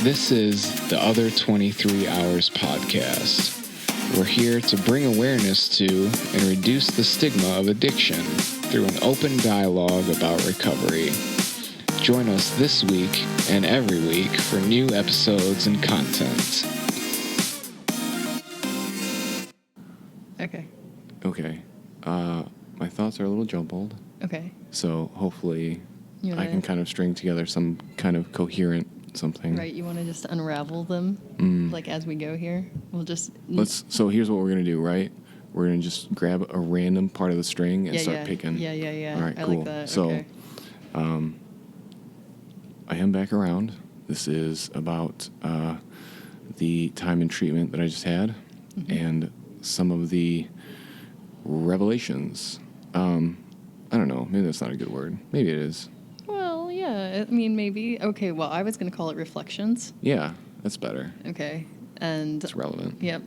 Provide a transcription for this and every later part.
This is the Other 23 Hours podcast. We're here to bring awareness to and reduce the stigma of addiction through an open dialogue about recovery. Join us this week and every week for new episodes and content. Okay. My thoughts are a little jumbled. Okay. So hopefully I can kind of string together some kind of coherent something. Right, you want to just unravel them, like as we go here? We'll just... So here's what we're going to do, right? We're going to just grab a random part of the string and start picking. Yeah. All right, I cool. like that. So, okay. I am back around. This is about the time in treatment that I just had and some of the revelations. I don't know. Maybe that's not a good word. Maybe it is. Well, yeah. I mean, maybe. Okay, well, I was going to call it reflections. Yeah, that's better. Okay. And... It's relevant. Yep.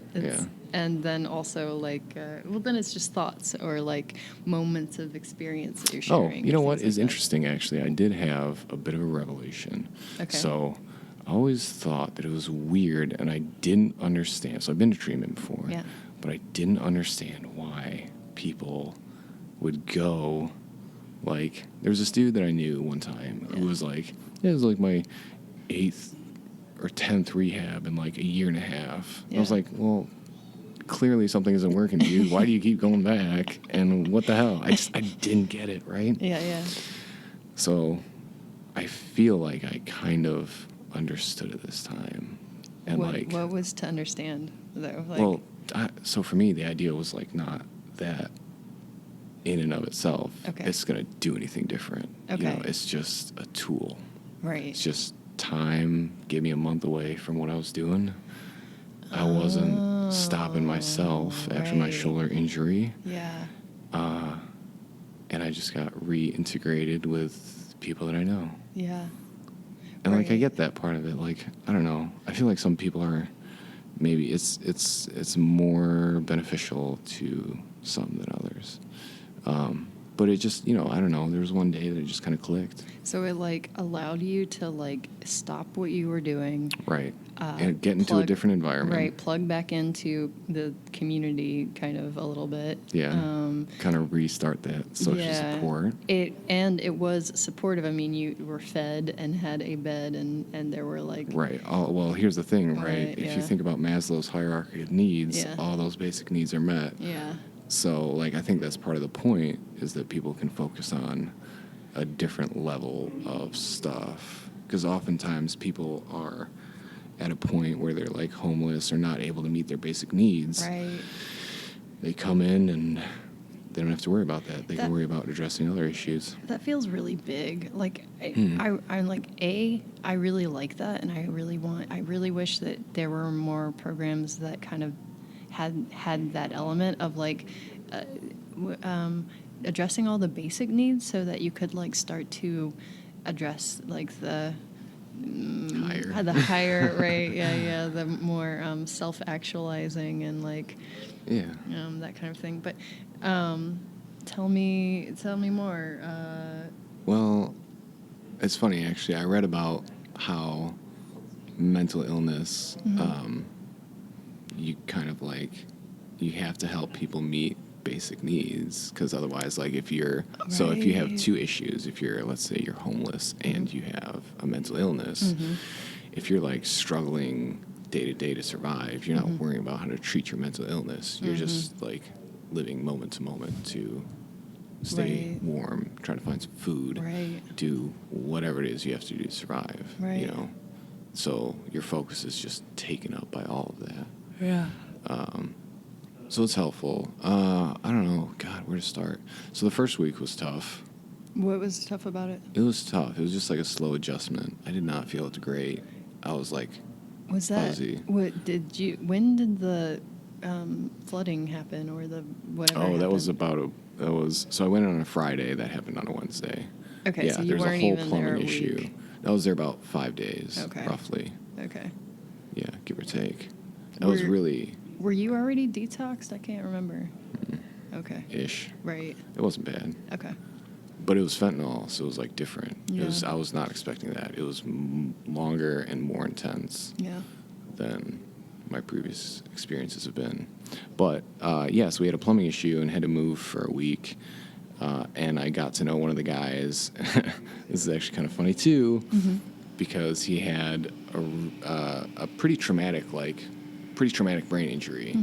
And then also, like, well, then it's just thoughts or, like, moments of experience that you're sharing. Oh, you know what is like interesting, actually? I did have a bit of a revelation. Okay. So I always thought that it was weird, and I didn't understand. So I've been to treatment before. Yeah. But I didn't understand why people would go, like, there was this dude that I knew one time who was like, it was like my 8th or 10th rehab in like a year and a half. Yeah. I was like, well, clearly something isn't working, dude. Why do you keep going back? And what the hell? I didn't get it, right? Yeah. So I feel like I kind of understood it this time. And what was to understand, though? Like, well, so for me, the idea was like not that in and of itself it's going to do anything different. Okay. You know, it's just a tool. right. It's just time gave me a month away from what I was doing. I wasn't stopping myself after my shoulder injury. Yeah. And I just got reintegrated with people that I know. Yeah. And like I get that part of it. Like, I don't know. I feel like some people are maybe it's more beneficial to some than others. But it just, I don't know. There was one day that it just kind of clicked. So it like allowed you to like stop what you were doing. Right. And get into a different environment. Right. Plug back into the community kind of a little bit. Yeah. Kind of restart that social support. It was supportive. I mean, you were fed and had a bed and there were like... Right. Well, here's the thing, right? If you think about Maslow's hierarchy of needs, all those basic needs are met. Yeah. So, like, I think that's part of the point is that people can focus on a different level of stuff. Because oftentimes people are at a point where they're, like, homeless or not able to meet their basic needs. Right. They come in and they don't have to worry about that. They can worry about addressing other issues. That feels really big. Like, I'm like, I really like that, and I really wish that there were more programs that kind of had that element of like addressing all the basic needs so that you could like start to address like the higher right the more self-actualizing and like that kind of thing. But tell me more. Well, it's funny actually. I read about how mental illness you kind of like you have to help people meet basic needs because otherwise like if you're so if you have two issues, if you're, let's say you're homeless and you have a mental illness, if you're like struggling day to day to survive, you're not worrying about how to treat your mental illness. You're just like living moment to moment to stay warm, try to find some food, do whatever it is you have to do to survive, so your focus is just taken up by all of that. So it's helpful. I don't know. God, where to start? So the first week was tough. What was tough about it? It was tough. It was just like a slow adjustment. I did not feel it great. I was like fuzzy. When did the flooding happen or the whatever happened? So I went in on a Friday. That happened on a Wednesday. Okay, so you weren't even there a issue. week. I was there about 5 days, roughly. Okay. Yeah, give or take. Was really... Were you already detoxed? I can't remember. Okay. Ish. Right. It wasn't bad. Okay. But it was fentanyl, so it was like different. Yeah. I was not expecting that. It was longer and more intense than my previous experiences have been. But so we had a plumbing issue and had to move for a week. And I got to know one of the guys. This is actually kind of funny too, because he had a pretty traumatic brain injury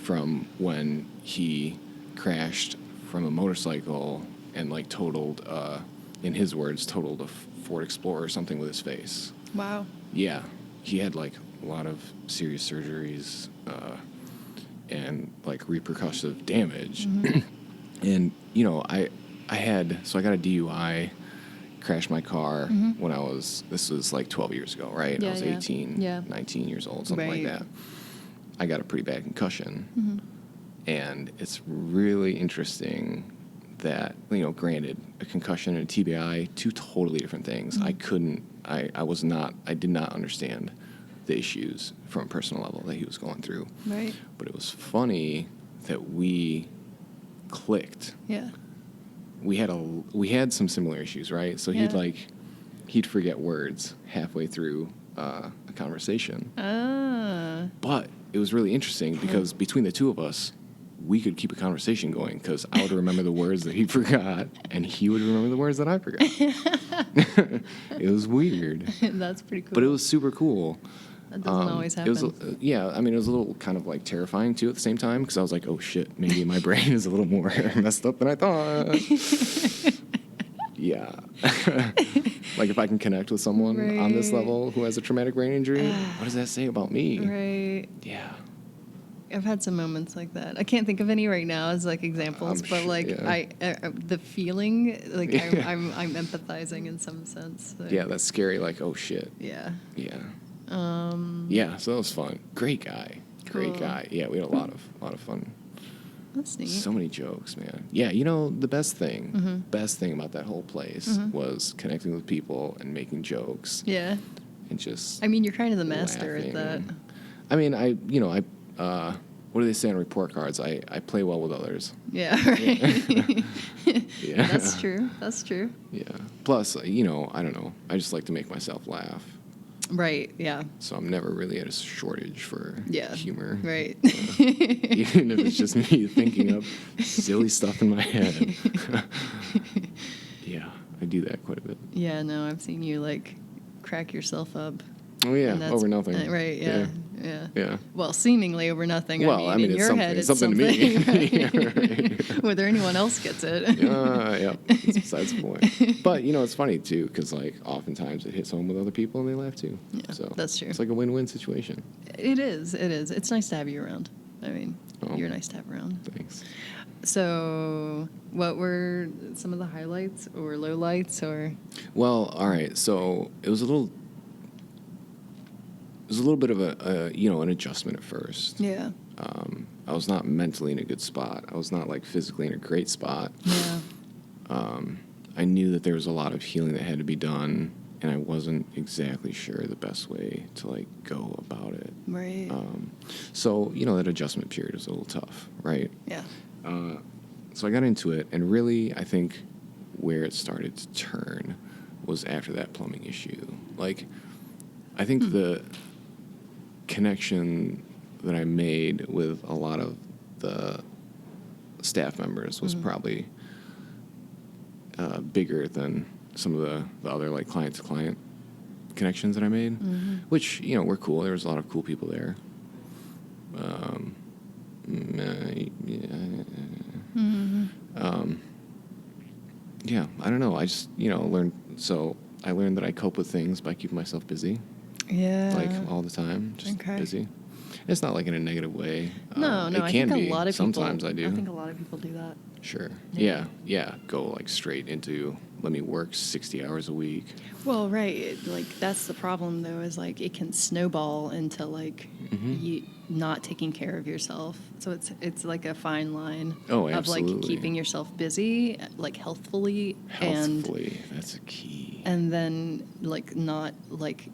from when he crashed from a motorcycle and like totaled, in his words, totaled a Ford Explorer or something with his face. Wow. Yeah, he had like a lot of serious surgeries and like repercussive damage. And I got a DUI, crashed my car when this was like 12 years ago, right? I was 18, 19 years old, something like that. I got a pretty bad concussion. And it's really interesting that, granted, a concussion and a TBI, two totally different things. I did not understand the issues from a personal level that he was going through. Right. But it was funny that we clicked. Yeah. We had some similar issues, right? So he'd forget words halfway through a conversation. But it was really interesting because between the two of us, we could keep a conversation going because I would remember the words that he forgot, and he would remember the words that I forgot. It was weird. That's pretty cool. But it was super cool. That doesn't always happen. It was, it was a little kind of like terrifying too at the same time because I was like, oh shit, maybe my brain is a little more messed up than I thought. Yeah. Like if I can connect with someone on this level who has a traumatic brain injury, what does that say about me? Right. Yeah. I've had some moments like that. I can't think of any right now as like examples, but like the feeling, like I'm empathizing in some sense. So. Yeah, that's scary. Like, oh shit. Yeah. Yeah. So that was fun. Great guy. Cool. Great guy. Yeah, we had a lot of fun. That's neat. So many jokes, man. Yeah, the best thing about that whole place was connecting with people and making jokes. Yeah. And just. I mean, you're kind of the master at that. I mean, what do they say on report cards? I play well with others. Yeah, right. Yeah. That's true. Yeah. Plus, I don't know. I just like to make myself laugh. Right, yeah. So I'm never really at a shortage for humor. Right. Even if it's just me thinking of silly stuff in my head. Yeah, I do that quite a bit. Yeah, no, I've seen you like crack yourself up. Oh yeah, over nothing. Right, yeah. Yeah. Well, seemingly over nothing. Well, in it's your something. head, It's it's something to me. Right? Yeah, right. Whether anyone else gets it. Yeah, it's besides the point. But, it's funny, too, because, like, oftentimes it hits home with other people and they laugh, too. Yeah, so that's true. It's like a win-win situation. It is. It's nice to have you around. I mean, you're nice to have around. Thanks. So, what were some of the highlights or lowlights or? Well, all right. So, it was a little bit of an adjustment at first. Yeah. I was not mentally in a good spot. I was not, like, physically in a great spot. Yeah. I knew that there was a lot of healing that had to be done, and I wasn't exactly sure the best way to, like, go about it. Right. So, that adjustment period was a little tough, right? Yeah. So I got into it, and really, I think where it started to turn was after that plumbing issue. Like, I think the connection that I made with a lot of the staff members was probably bigger than some of the other, like, client-to-client connections that I made, which, were cool. There was a lot of cool people there. Yeah, I don't know. I just, learned. So I learned that I cope with things by keeping myself busy. Yeah. Like, all the time, just busy. It's not like in a negative way. No, it I can think be. a lot of people. Sometimes I do. I think a lot of people do that. Sure. Yeah. Go, like, straight into, let me work 60 hours a week. Well, right. Like, that's the problem, though, is, like, it can snowball into, like, you not taking care of yourself. So it's like a fine line of, like, keeping yourself busy, like, healthfully. Healthfully. That's a key. And then, like, not, like,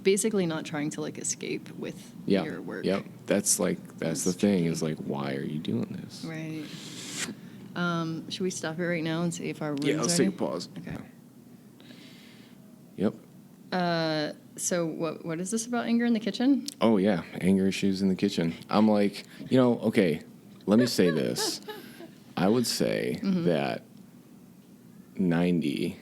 basically not trying to, like, escape with your work. Yep. That's the thing, is, like, why are you doing this? Right. Should we stop it right now and see if our room's Yeah, let's ready? take a pause. Okay. Yep. So what is this about anger in the kitchen? Oh, yeah. Anger issues in the kitchen. I'm like, okay, let me say this. I would say that 90,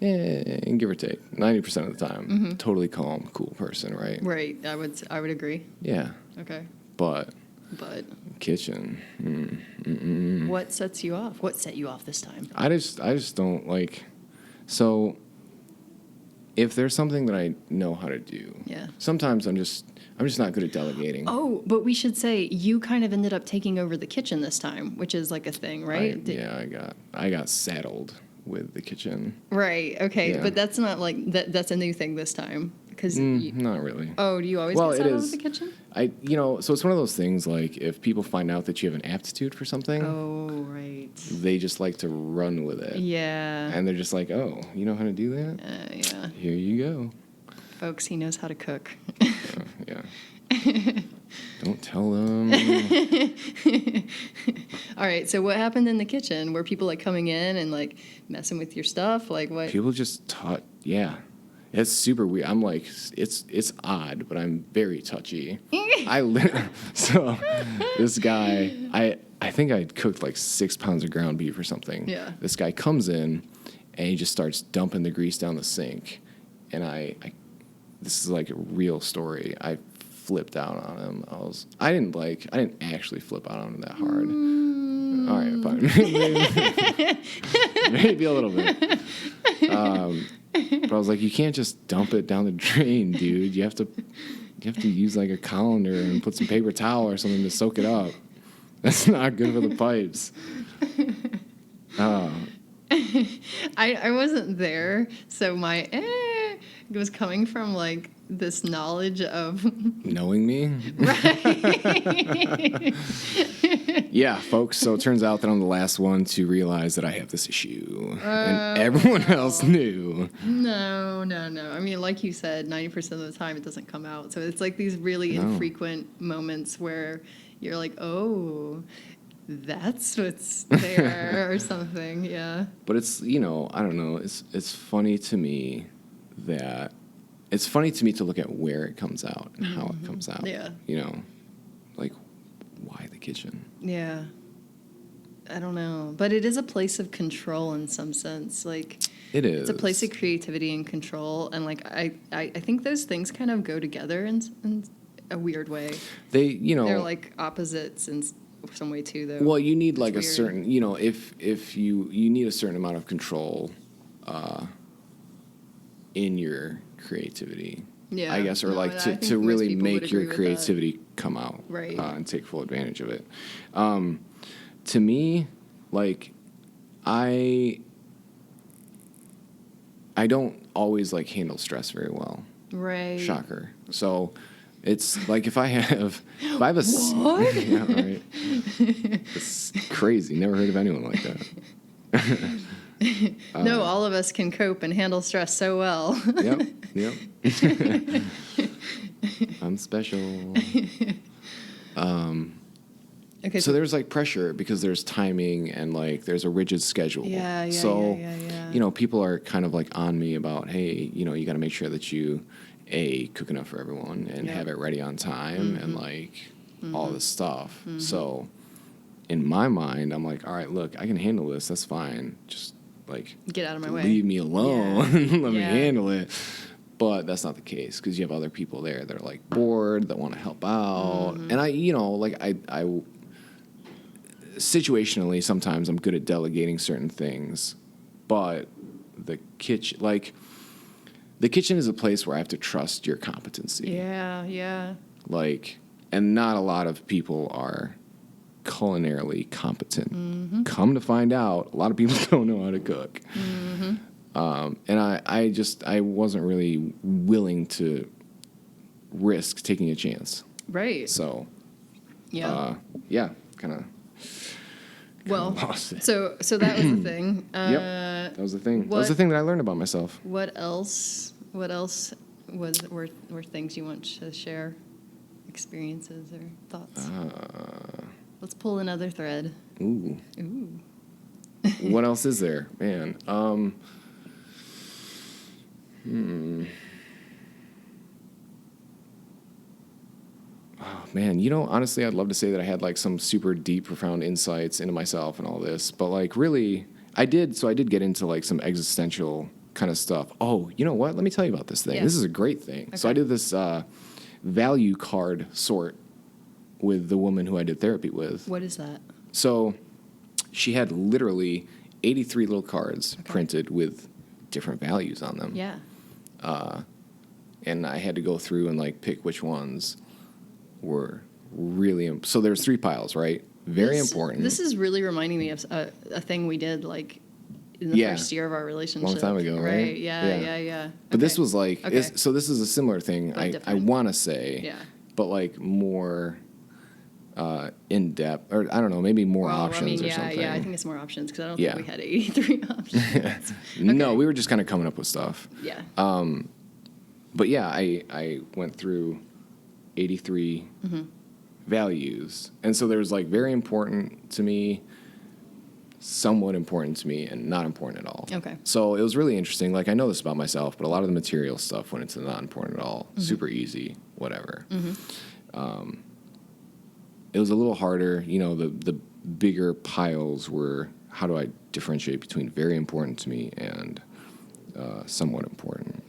give or take, 90% of the time, totally calm, cool person, right? Right. I would agree. Yeah. Okay. But But kitchen. what sets you off? What set you off this time? I just don't like. So, if there's something that I know how to do, Yeah. sometimes I'm just not good at delegating. Oh, but we should say you kind of ended up taking over the kitchen this time, which is like a thing, right? I got saddled with the kitchen. Right. Okay. Yeah. But that's not like that. That's a new thing this time because. Not really. Oh, do you always Well, get it saddled is. with the kitchen? So it's one of those things like if people find out that you have an aptitude for something, Oh, right. they just like to run with it. Yeah. And they're just like, oh, you know how to do that? Yeah. Here you go. Folks, he knows how to cook. Yeah. Don't tell them. All right. So what happened in the kitchen? Were people like coming in and like messing with your stuff? Like what? People just taught. Yeah. It's super weird. I'm like, it's odd, but I'm very touchy. So this guy, I think I cooked like 6 pounds of ground beef or something. Yeah. This guy comes in and he just starts dumping the grease down the sink. And I this is like a real story. I flipped out on him. I didn't actually flip out on him that hard. All right, fine. Maybe a little bit. But I was like, you can't just dump it down the drain, dude. You have to use like a colander and put some paper towel or something to soak it up. That's not good for the pipes. I wasn't there, so my was coming from like this knowledge of knowing me. Right. Yeah, folks. So it turns out that I'm the last one to realize that I have this issue, and everyone else knew. No. I mean, like you said, 90% of the time it doesn't come out. So it's like these really infrequent moments where you're like, oh, that's what's there or something. Yeah. But it's, I don't know. It's funny to me to look at where it comes out and how it comes out. Yeah. Like why the kitchen? Yeah. I don't know. But it is a place of control in some sense. Like It is. It's a place of creativity and control. And like I think those things kind of go together in a weird way. They're like opposites in some way too, though. Well, you need like weird. a certain, if you need a certain amount of control in your creativity. Yeah. I guess, or No, like I to think most really people would make your agree with creativity come out, Right. And take full advantage of it. To me, like I don't always like handle stress very well. Right. Shocker. So it's like if I have a What? yeah, right. It's crazy. Never heard of anyone like that. No, all of us can cope and handle stress so well. Yep. I'm special. Okay. So there's like pressure because there's timing and like there's a rigid schedule. Yeah. So, Yeah. People are kind of like on me about, hey, you got to make sure that you cook enough for everyone and have it ready on time and like all this stuff. So in my mind, I'm like, all right, look, I can handle this. That's fine. Just like Get out of my way. leave me alone. Yeah. Let me Yeah. handle it. But that's not the case because you have other people there that are like bored, that want to help out. And I situationally, sometimes I'm good at delegating certain things, but the kitchen is a place where I have to trust your competency. Yeah. Like, and not a lot of people are culinarily competent. Come to find out, a lot of people don't know how to cook. And I wasn't really willing to risk taking a chance. Right. So, Yeah. kind of. Well, lost it. so that was the thing. Yep, that was the thing. That was the thing that I learned about myself. What else were things you want to share? Experiences or thoughts? Let's pull another thread. Ooh. What else is there, man? Oh, man, honestly, I'd love to say that I had like some super deep, profound insights into myself and all this, but like really, I did get into like some existential kind of stuff. Oh, you know what? Let me tell you about this thing. Yeah. This is a great thing. Okay. So I did this value card sort with the woman who I did therapy with. What is that? So she had literally 83 little cards printed with different values on them. Yeah. And I had to go through and like pick which ones were really so there's 3 piles, right? Very important. This is really reminding me of a thing we did like in the first year of our relationship. Long time ago, right? Yeah. But this was like Okay. so this is a similar thing. But I different. want to say, Yeah. but like more in depth, or I don't know, maybe more options or something. Yeah, I think it's more options because I don't Yeah. think we had 83 options. No, we were just kind of coming up with stuff. Yeah. But yeah, I went through 83 values. And so there's like very important to me, somewhat important to me, and not important at all. Okay. So it was really interesting. Like I know this about myself, but a lot of the material stuff went into the not important at all. Super easy, whatever. It was a little harder. The bigger piles were how do I differentiate between very important to me and somewhat important.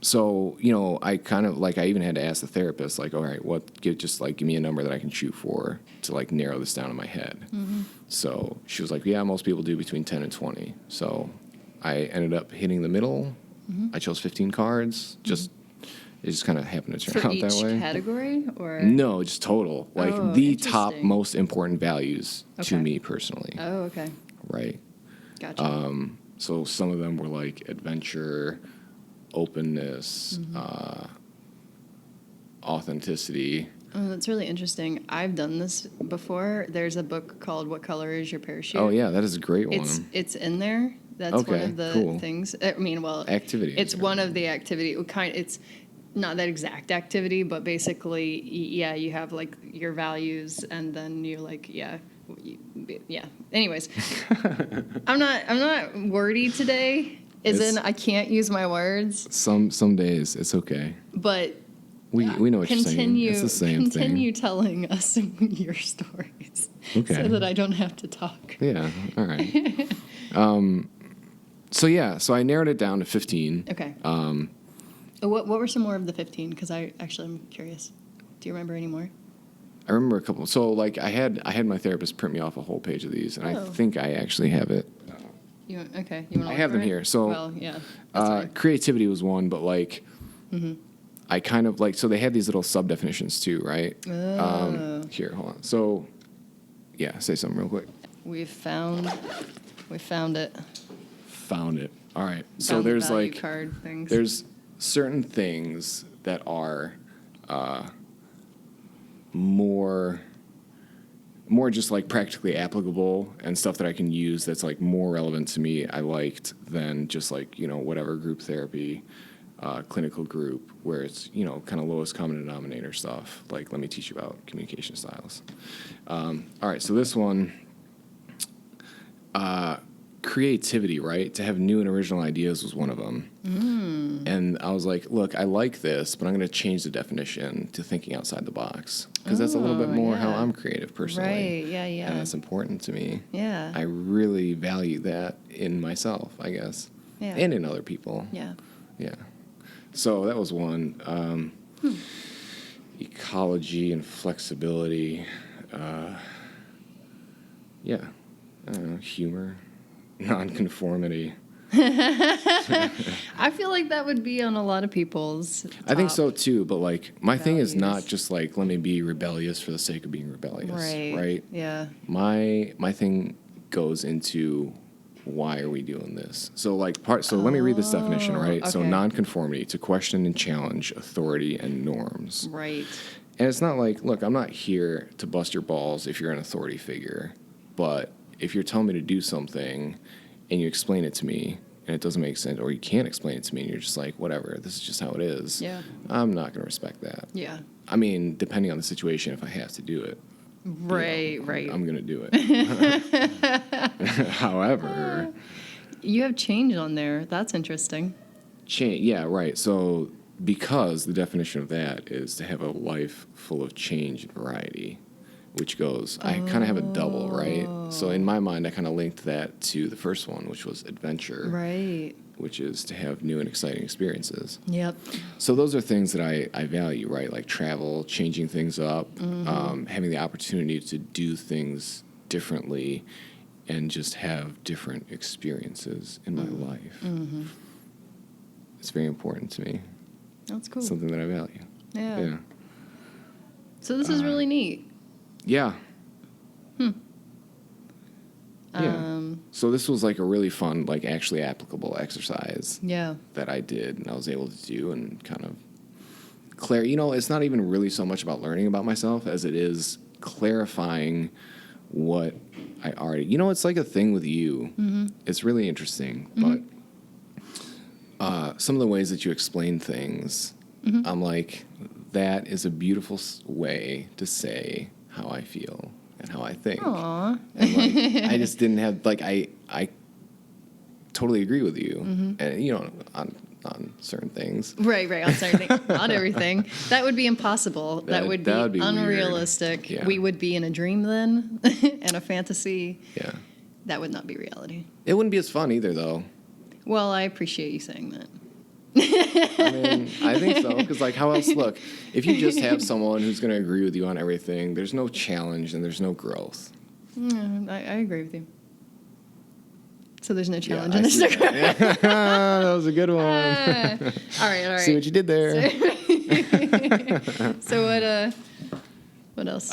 So, I kind of like, I even had to ask the therapist, like, all right, give me a number that I can shoot for to like narrow this down in my head. So she was like, yeah, most people do between 10 and 20. So I ended up hitting the middle. I chose 15 cards. It just kind of happened to turn For out that way. each category or? No, just total. Like Oh, the top interesting. most important values to Okay. me personally. Oh, okay. Right. Gotcha. So some of them were like adventure, openness, authenticity. Oh, that's really interesting. I've done this before. There's a book called What Color Is Your Parachute? Oh yeah, that is a great one. It's in there. That's one Okay, of the cool. things. I mean, well, Activities, It's right? one of the activity. It's not that exact activity, but basically, yeah, you have like your values, and then you like, yeah. Anyways, I'm not wordy today. I can't use my words. Some days it's okay. But We know what you're saying. It's the same continue thing. telling us your stories, Okay. so that I don't have to talk. Yeah. All right. So I narrowed it down to 15. Okay. What were some more of the 15? Because I'm curious. Do you remember any more? I remember a couple. So like I had my therapist print me off a whole page of these, and I think I actually have it. You want to I have them here. So well, yeah. That's fine. creativity was one, but like I kind of like, so they had these little sub definitions too, right? Here, hold on. So yeah, say something real quick. We found it. Found it. All right. So Found the there's value like card things. there's certain things that are more just like practically applicable and stuff that I can use that's like more relevant to me I liked than just like whatever group therapy, clinical group where it's kind of lowest common denominator stuff, like let me teach you about communication styles. All right, so this one, creativity, right? To have new and original ideas was one of them. And I was like, look, I like this, but I'm going to change the definition to thinking outside the box, because that's a little bit more how I'm creative personally. Right, yeah. And that's important to me. Yeah. I really value that in myself, I guess, Yeah. and in other people. Yeah. Yeah. So that was one. Ecology and flexibility. Yeah. I don't know, humor, nonconformity. I feel like that would be on a lot of people's I think top. so too, but like my thing is not values. just like let me be rebellious for the sake of being rebellious, right? Yeah. My thing goes into why are we doing this? So like let me read this definition, right? So okay. nonconformity, to question and challenge authority and norms. Right. And it's not like, look, I'm not here to bust your balls if you're an authority figure, but if you're telling me to do something and you explain it to me and it doesn't make sense, or you can't explain it to me and you're just like, whatever, this is just how it is. Yeah. I'm not going to respect that. Yeah. I mean, depending on the situation, if I have to do it. Right, right. I'm going to do it. However, You have change on there. That's interesting. yeah, right. So because the definition of that is to have a life full of change and variety, which goes, I kind of have a double, right? So in my mind, I kind of linked that to the first one, which was adventure, Right. which is to have new and exciting experiences. Yep. So those are things that I value, right? Like travel, changing things up, having the opportunity to do things differently and just have different experiences in my life. Mm-hmm. It's very important to me. That's cool. Something that I value. Yeah. So this is really neat. Yeah. Hmm. Yeah. So this was like a really fun, like actually applicable exercise Yeah. that I did and I was able to do and kind of it's not even really so much about learning about myself as it is clarifying what I already, it's like a thing with you. Mm-hmm. It's really interesting, but some of the ways that you explain things, I'm like, that is a beautiful way to say how I feel and how I think. Aww. And like, I just didn't have, like, I totally agree with you, and on certain things. Right, on certain things. Not everything. That would be impossible. That would be unrealistic. Yeah. We would be in a dream then, and a fantasy. Yeah. That would not be reality. It wouldn't be as fun either, though. Well, I appreciate you saying that. I mean, I think so, because, like, how else, look, if you just have someone who's going to agree with you on everything, there's no challenge and there's no growth. I agree with you. So there's no challenge Yeah, in this. that was a good one. All right. See what you did there. So what else?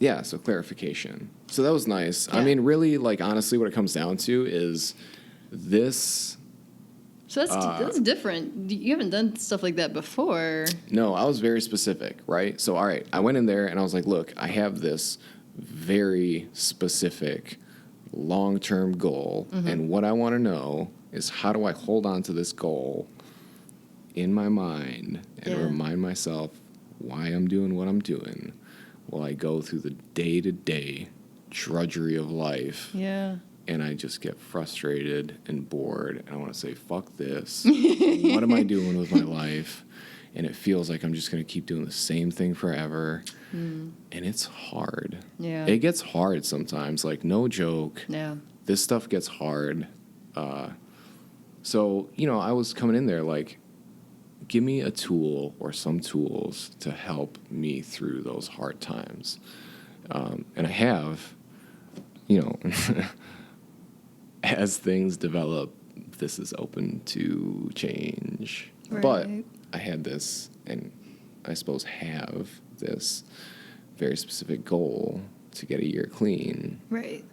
Yeah, so clarification. So that was nice. Yeah. I mean, really, like, honestly, what it comes down to is this. So that's different. You haven't done stuff like that before. No, I was very specific, right? So, all right, I went in there and I was like, look, I have this very specific long-term goal, and what I want to know is how do I hold on to this goal in my mind and remind myself why I'm doing what I'm doing while I go through the day-to-day drudgery of life. Yeah. And I just get frustrated and bored, and I want to say, fuck this. What am I doing with my life? And it feels like I'm just going to keep doing the same thing forever. And it's hard. Yeah. It gets hard sometimes, like, no joke. Yeah. This stuff gets hard. So, I was coming in there like, give me a tool or some tools to help me through those hard times. And I have, as things develop, this is open to change. Right. But I had this, and I suppose have this very specific goal to get a year clean. Right.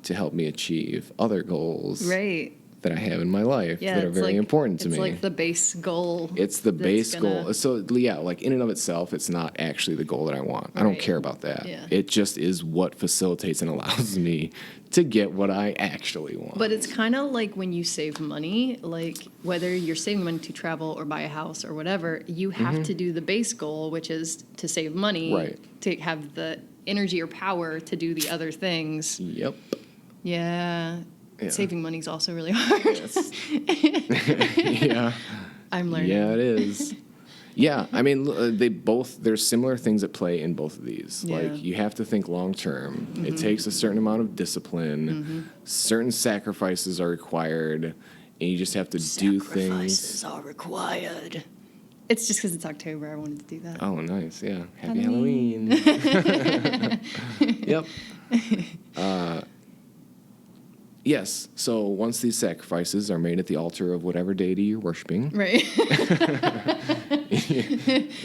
To help me achieve other goals. Right. That I have in my life that are very important to me. It's like the base goal. It's the base goal. So, yeah, like in and of itself, it's not actually the goal that I want. I don't care about that. Yeah. It just is what facilitates and allows me to get what I actually want. But it's kind of like when you save money, like whether you're saving money to travel or buy a house or whatever, you have to do the base goal, which is to save money, right, to have the energy or power to do the other things. Yep. Yeah. Yeah. Saving money is also really hard. Yeah. I'm learning. Yeah, it is. Yeah, I mean, there's similar things at play in both of these. Yeah. Like, you have to think long term. It takes a certain amount of discipline. Certain sacrifices are required, and you just have to do things. Sacrifices are required. It's just because it's October. I wanted to do that. Oh, nice. Yeah. Happy Halloween. Yep. Yes. So once these sacrifices are made at the altar of whatever deity you're worshiping. Right.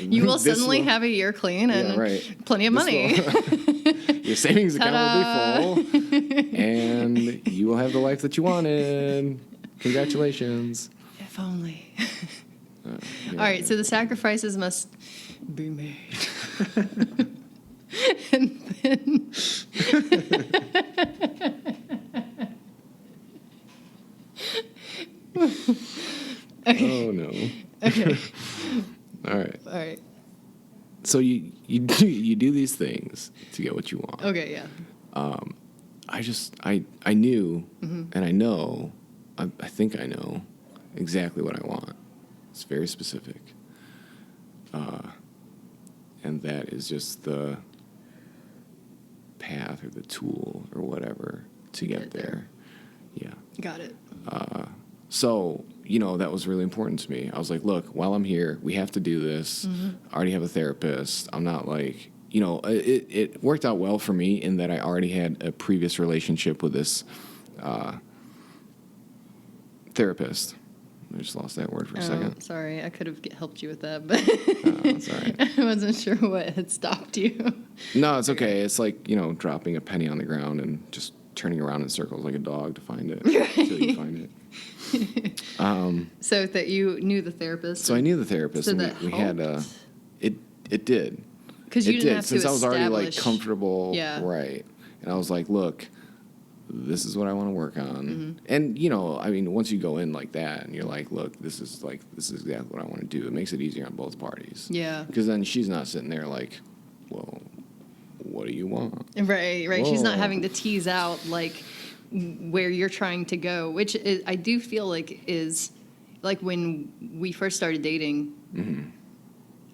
You will suddenly have a year clean and plenty of money. Your savings account will be full, and you will have the life that you wanted. Congratulations. If only. All right, so the sacrifices must be made. And then... Okay. Oh, no. Okay. All right. All right. So you do these things to get what you want. Okay, yeah. I knew, and I know, I think I know exactly what I want. It's very specific. And that is just the path or the tool or whatever to get there. Yeah. Got it. So, that was really important to me. I was like, look, while I'm here, we have to do this. I already have a therapist. I'm not like, it worked out well for me in that I already had a previous relationship with this therapist. I just lost that word for a second. Sorry, I could have helped you with that, but That's all right. I wasn't sure what had stopped you. No, it's okay. It's like, dropping a penny on the ground and just turning around in circles like a dog to find it until you find it. So that you knew the therapist. So I knew the therapist, So and that we had it did. Because you it didn't did have since to I was already like establish- comfortable, Yeah. right? And I was like, look, this is what I want to work on. Mm-hmm. And once you go in like that, and you're like, look, this is exactly what I want to do. It makes it easier on both parties. Yeah. Because then she's not sitting there like, well, what do you want? Right. She's not Whoa. having to tease out like where you're trying to go, which I do feel like is like when we first started dating.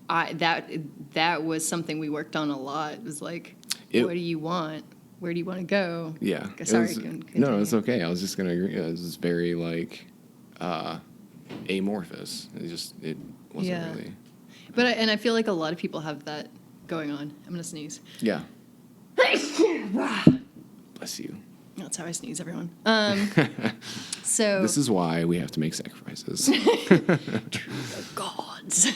That was something we worked on a lot. It was like, what do you want? Where do you want to go? Yeah. Sorry. No, it's okay. I was just gonna agree. It was very like amorphous. It wasn't really. But I feel like a lot of people have that going on. I'm gonna sneeze. Yeah. Bless you. That's how I sneeze, everyone. So This is why we have to make sacrifices. the gods.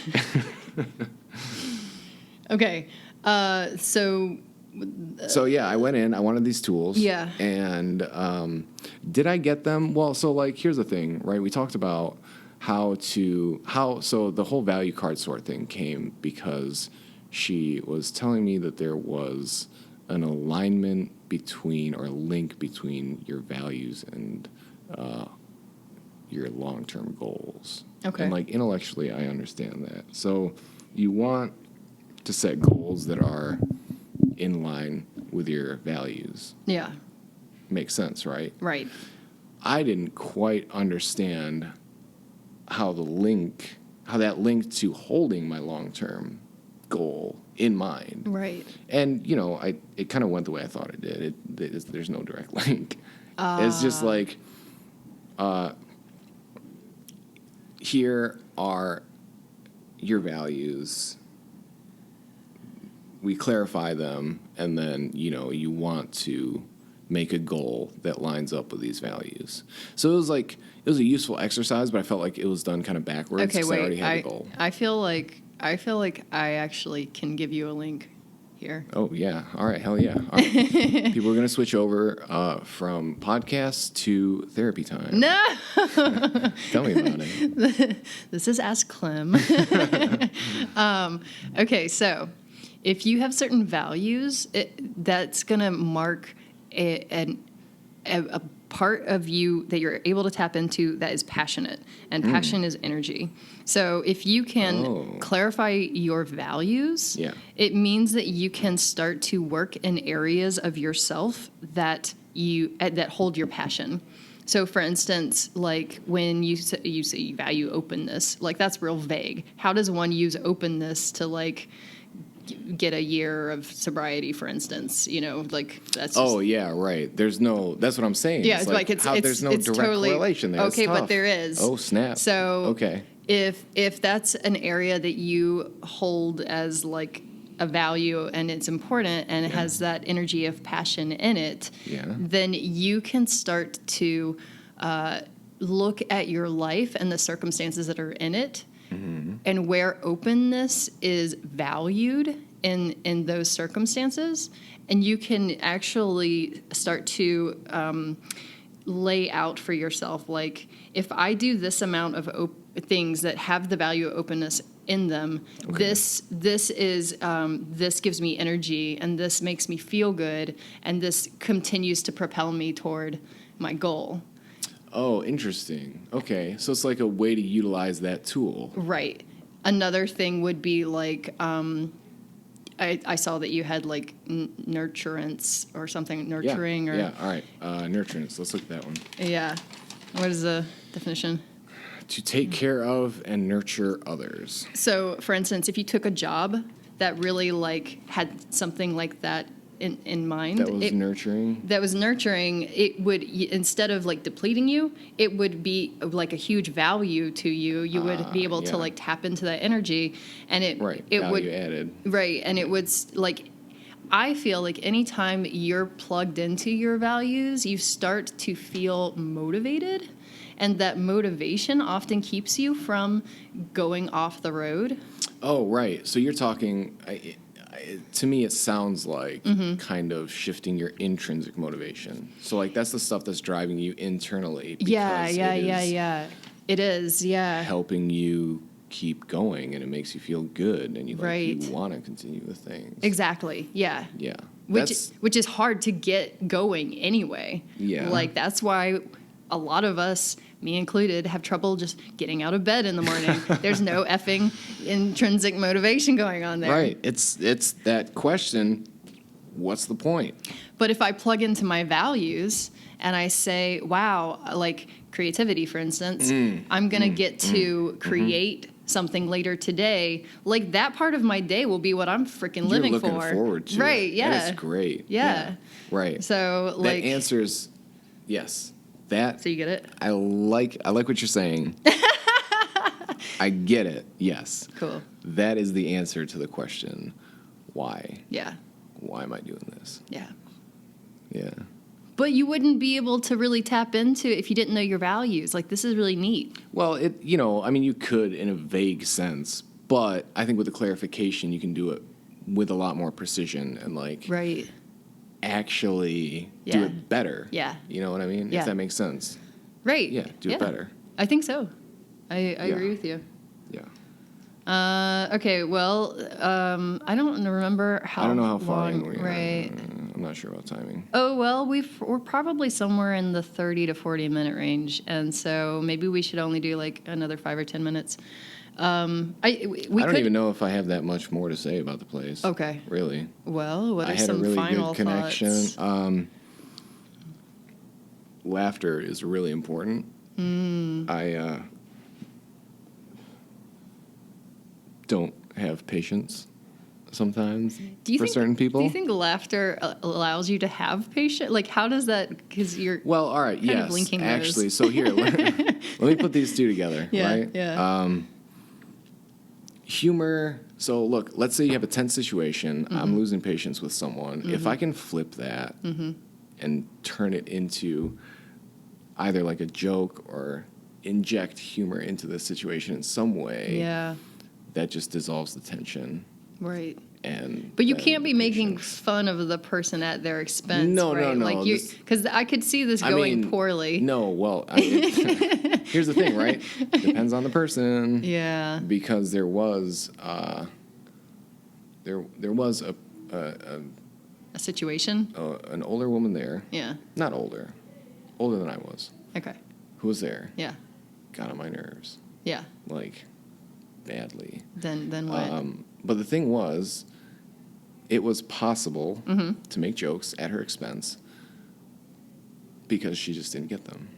Okay. So yeah, I went in. I wanted these tools. Yeah. And did I get them? Well, so like here's the thing, right? We talked about so the whole value card sort thing came because she was telling me that there was an alignment between or a link between your values and your long-term goals. Okay. And like intellectually, I understand that. So you want to set goals that are in line with your values. Yeah. Makes sense, right? Right. I didn't quite understand how that linked to holding my long-term goal in mind. Right. And, it kind of went the way I thought it did. There's no direct link. It's just like, here are your values. We clarify them, and then, you want to make a goal that lines up with these values. So it was a useful exercise, but I felt like it was done kind of backwards Okay, because I already wait. had the goal. I feel like I actually can give you a link here. Oh, yeah. All right. Hell yeah. All right. People are going to switch over from podcast to therapy time. No. Tell me about it. This is Ask Clem. Okay, so if you have certain values, that's going to mark a part of you that you're able to tap into that is passionate, and passion is energy. So if you can clarify your values, it means that you can start to work in areas of yourself that hold your passion. So, for instance, like when you say you value openness, like that's real vague. How does one use openness to like get a year of sobriety, for instance? Like that's. Oh yeah, right. There's no. That's what I'm saying. Yeah, there's no direct totally, correlation there. Okay, It's tough. but there is. Oh snap. So okay. If that's an area that you hold as like a value and it's important and it has that energy of passion in it, then you can start to look at your life and the circumstances that are in it, and where openness is valued in those circumstances, and you can actually start to lay out for yourself, like, if I do this amount of things that have the value of openness in them, this gives me energy, and this makes me feel good, and this continues to propel me toward my goal. Oh, interesting. Okay, so it's like a way to utilize that tool. Right. Another thing would be like I saw that you had like nurturance or something, nurturing or... Yeah, all right. Nurturance. Let's look at that one. Yeah. What is the definition? To take care of and nurture others. So, for instance, if you took a job that really like had something like that in mind, That was nurturing. That was nurturing. It would, instead of like depleting you, it would be like a huge value to you. You would be able to like tap into that energy, and it value would added. Right, and it would like. I feel like anytime you're plugged into your values, you start to feel motivated. And that motivation often keeps you from going off the road. Oh, right. So you're talking, to me, it sounds like kind of shifting your intrinsic motivation. So, like, that's the stuff that's driving you internally. Yeah. It is, helping you keep going, and it makes you feel good, and you want to continue the things. Exactly, yeah. Yeah. Which is hard to get going anyway. Yeah. Like, that's why a lot of us, me included, have trouble just getting out of bed in the morning. There's no effing intrinsic motivation going on there. Right. It's that question, what's the point? But if I plug into my values and I say, wow, like creativity, for instance, I'm going to get to create something later today, like that part of my day will be what I'm freaking living for. You're looking forward to right, it. yeah. That's great. Yeah. Right. So, like... That answers, yes. That, so you get it? I like what you're saying. I get it. Yes. Cool. That is the answer to the question, why? Yeah. Why am I doing this? Yeah. Yeah. But you wouldn't be able to really tap into it if you didn't know your values. Like, this is really neat. Well, you could in a vague sense, but I think with the clarification, you can do it with a lot more precision and like... Right. Actually do it better. Yeah. You know what I mean? Yeah. If that makes sense. Right. Yeah, do it better. I think so. I agree with you. Yeah. Okay, well, I don't remember how I don't know how far long, in we are. right. I'm not sure about timing. Oh, well, we're probably somewhere in the 30 to 40 minute range, and so maybe we should only do like another 5 or 10 minutes. I don't even know if I have that much more to say about the place. Okay. Really. Well, what are some really final good connection. thoughts? Laughter is really important. I don't have patience sometimes certain people. Do you think laughter allows you to have patience? Like, how does that? Because you're all right. Kind of linking those. Actually, so here, let me put these two together. Right? Yeah. Humor. So look, let's say you have a tense situation. I'm losing patience with someone. If I can flip that and turn it into either like a joke or inject humor into the situation in some way, that just dissolves the tension. Right. But you can't be making fun of the person at their expense. No, right? no. Like because I could see this going poorly. No, well, here's the thing, right? Depends on the person. Yeah. Because there was a situation. An older woman there. Yeah. Not older than I was. Okay. Who was there? Yeah. Got on my nerves. Yeah. Like, badly. Then what? But the thing was, it was possible to make jokes at her expense because she just didn't get them.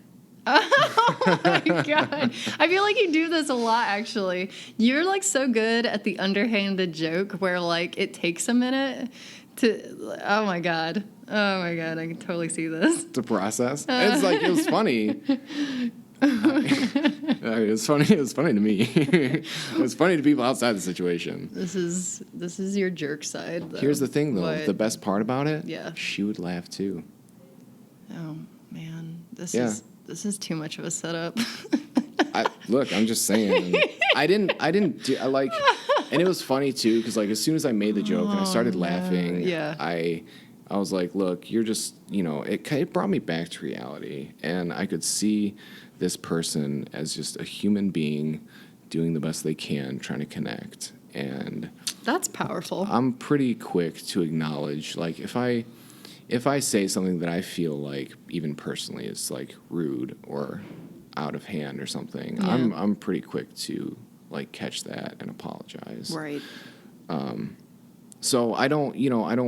Oh my God. I feel like you do this a lot, actually. You're like so good at the underhanded joke where like it takes a minute to, oh my God, I can totally see this. To process. It's like, it was funny. It was funny to me. It was funny to people outside the situation. This is your jerk side, though. Here's the thing, though. What? The best part about it, Yeah. she would laugh too. Oh man, this is too much of a setup. Look, I'm just saying. I didn't do. And it was funny too because like as soon as I made the joke and I started laughing, I was like, look, you're just, it brought me back to reality, and I could see this person as just a human being doing the best they can, trying to connect. And that's powerful. I'm pretty quick to acknowledge, like, if I say something that I feel like even personally is like rude or out of hand or something, I'm pretty quick to like catch that and apologize. Right. So I don't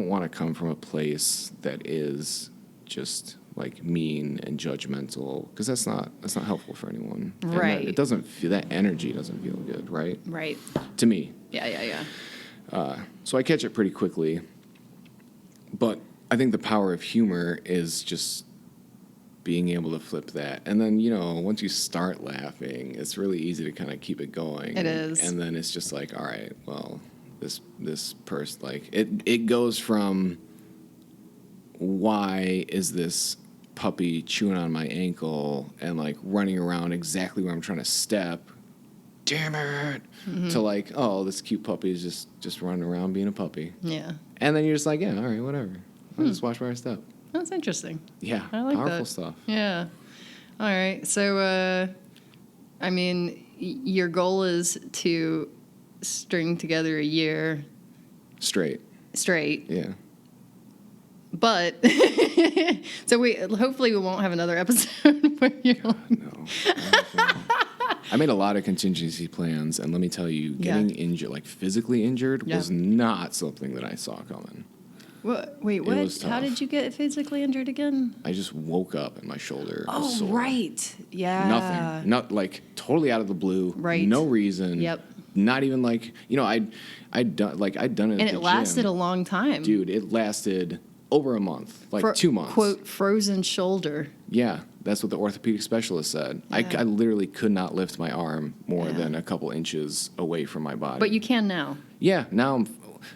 want to come from a place that is just like mean and judgmental, because that's not helpful for anyone. Right. And it doesn't feel, that energy doesn't feel good, right? Right. To me. Yeah. So I catch it pretty quickly. But I think the power of humor is just being able to flip that. And then, once you start laughing, it's really easy to kind of keep it going. It is. And then it's just like, all right, well, this person, like, it goes from, why is this puppy chewing on my ankle and like running around exactly where I'm trying to step, damn it, to like, oh, this cute puppy is just running around being a puppy. Yeah. And then you're just like, yeah, all right, whatever. I'll just watch where I step. That's interesting. Yeah, I like powerful that. stuff. Yeah. All right. So, I mean, your goal is to string together a year Straight. Yeah. But so hopefully we won't have another episode where you're like, No. I made a lot of contingency plans, and let me tell you, getting injured, like physically injured, was not something that I saw coming. What? Wait, what? was How tough. did you get physically injured again? I just woke up and my shoulder was Oh, sore. right. Yeah. Nothing. Not like totally out of the blue. Right. No reason. Yep. Not even like, I'd done it at And the it lasted gym. a long time. Dude, it lasted over a month, like 2 months. Quote, frozen shoulder. Yeah, that's what the orthopedic specialist said. Yeah. I literally could not lift my arm more Yeah. than a couple inches away from my body. But you can now. Yeah, now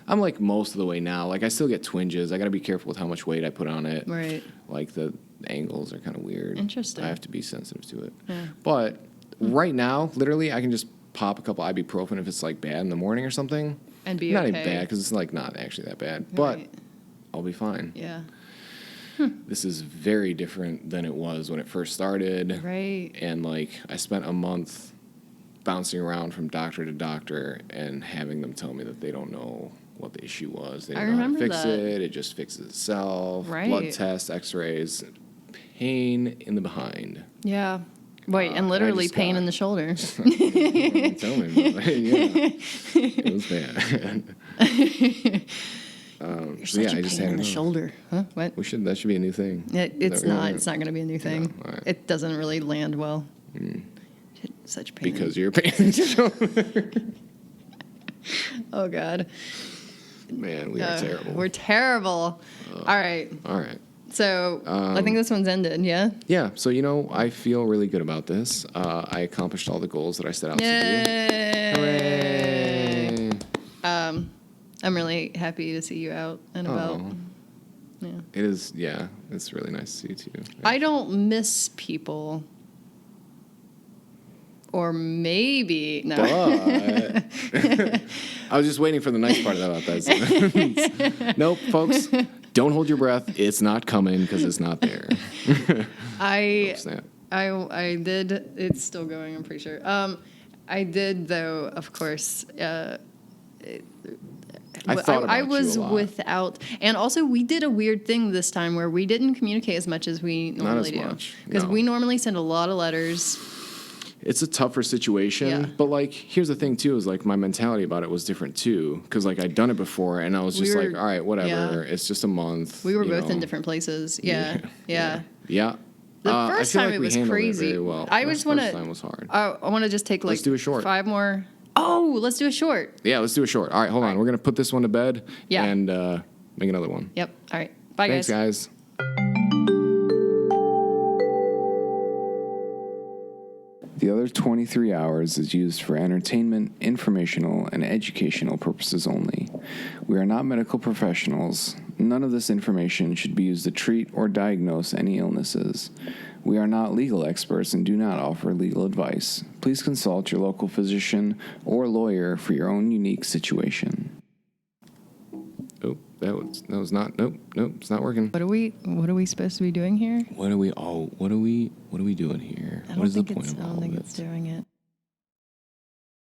I'm like most of the way now. Like I still get twinges. I got to be careful with how much weight I put on it. Right. Like the angles are kind of weird. Interesting. I have to be sensitive to it. Yeah. But right now, literally, I can just pop a couple ibuprofen if it's like bad in the morning or something. And be not okay. even bad, because it's like not actually that bad. But Right. I'll be fine. Yeah. This is very different than it was when it first started. Right. And like I spent a month bouncing around from doctor to doctor and having them tell me that they don't know what the issue was. They I don't know how to remember fix that. it. It just fixes itself. Right. Blood tests, x-rays, pain in the behind. Yeah. Wait, I and literally just pain got- in the shoulder. Tell me about it. Yeah. It was bad. You're So, such yeah, I a just pain had in the to know. shoulder. Huh? What? That should be a new thing. It's That we not. don't- It's not going to be a new thing. No, all right. It doesn't really land well. Such pain. Because you're a pain in the shoulder. Oh God. Man, we are terrible. We're terrible. All right. All right. So I think this one's ended. Yeah. Yeah, so I feel really good about this. I accomplished all the goals that I set out to Yay. do. Hooray! I'm really happy to see you out and about. Oh. Yeah. It is, yeah, it's really nice to see you too. I don't miss people. Or maybe no. But I was just waiting for the nice part about that sentence. Nope, folks, don't hold your breath. It's not coming because it's not there. I Oh, snap. I did. It's still going. I'm pretty sure. I did though. Of course. I thought about I was you a lot. without, and also we did a weird thing this time where we didn't communicate as much as we normally as much, do. Because no. we normally send a lot of letters. It's a tougher situation, Yeah. but like here's the thing too, is like my mentality about it was different too, because like I'd done it before and I was just We were- like, all right, whatever, yeah. it's just a month. We were you both in know. different places. Yeah. Yeah. Yeah. The I first feel time like it we was handled crazy. It very well. I The just want first to. time was hard. I want to just take like Let's do a short. 5 more. Oh, let's do a short. Yeah, let's do a short. All right, hold on. We're gonna put this one to bed. Yeah. And make another one. Yep. All right. Bye, Thanks, guys. The other 23 hours is used for entertainment, informational, and educational purposes only. We are not medical professionals. None of this information should be used to treat or diagnose any illnesses. We are not legal experts and do not offer legal advice. Please consult your local physician or lawyer for your own unique situation. Oh, that was not. Nope, it's not working. What are we supposed to be doing here? What are we doing here? I What is the don't point of I all don't of think it? it's doing it.